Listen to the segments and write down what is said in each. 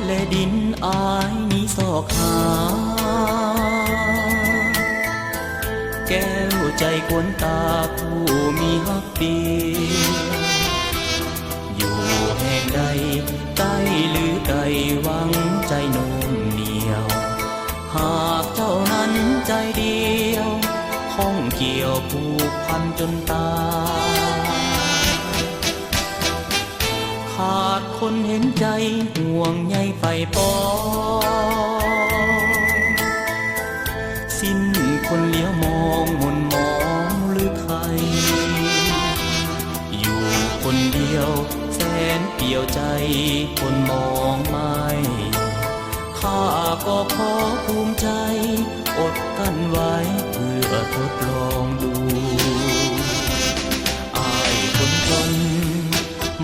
และดินอายนี้ศอกหาแก้วใจกวนตาผู้มีฮักดีอยู่แห่งใดใต้หรือไกลหวังใจโน้มเหนียวหากเจ้านั้นใจเดียวข้องเกี่ยวผูกพันจนตายขาดคนเห็นใจห่วงใยไฟปองสิ้นคนเลี้ยวมองมนมองหรือใครอยู่คนเดียวแสนเปี่ยวใจคนมองไม่ข้าก็ขอภูมิใจอดกันไว้เพื่อทดลองดูอายคนจน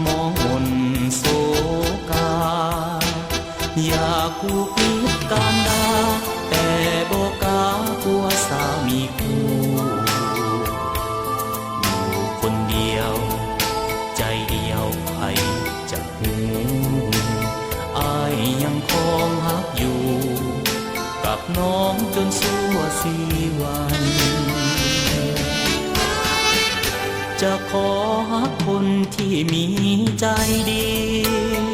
มองมนโศกาอยากผูกมิตรการดาแต่โบกากลัวสามีคู่อยู่คนเดียวใจเดียวใครจะหูอายยังคงฮักอยู่กับน้องจนชั่วสีวันจะขอฮักคนที่มีใจเดียว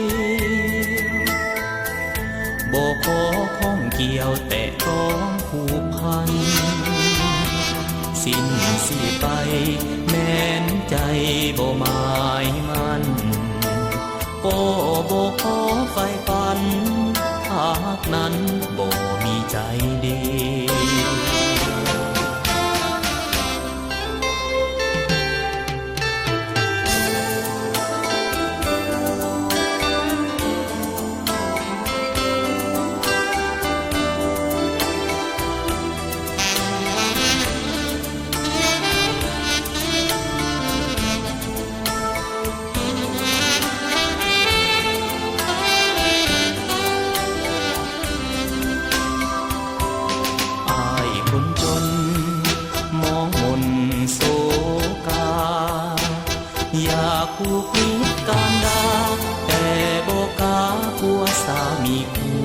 บ่ขอข้องเกี่ยวแต่ต้องผูกพันสิ้นสิไปแม้นใจบ่หมายมันก็บ่ขอไฟฝันหากนั้นบ่มีใจเดียวอยากผูกมิตรการดาแต่โบกากลัวสามีคู่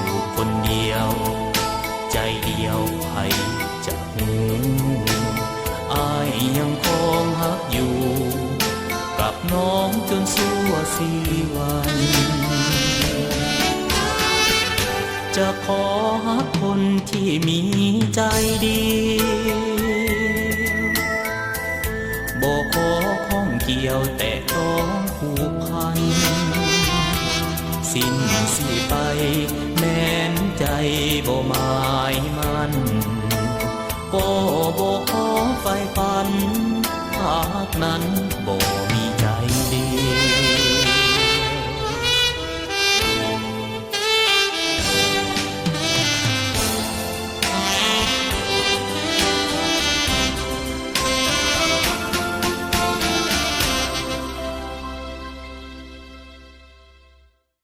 อยู่คนเดียวใจเดียวใครจะหูอายยังคงฮักอยู่กับน้องจนชั่วสีวันจะขอฮักคนที่มีใจดีบ่ขอข้องเกี่ยวแต่ต้องผูกพันสิ้นสิไปแม้นใจบ่หมายมันก็บ่ขอไฟฝันหากนั้นบ่มี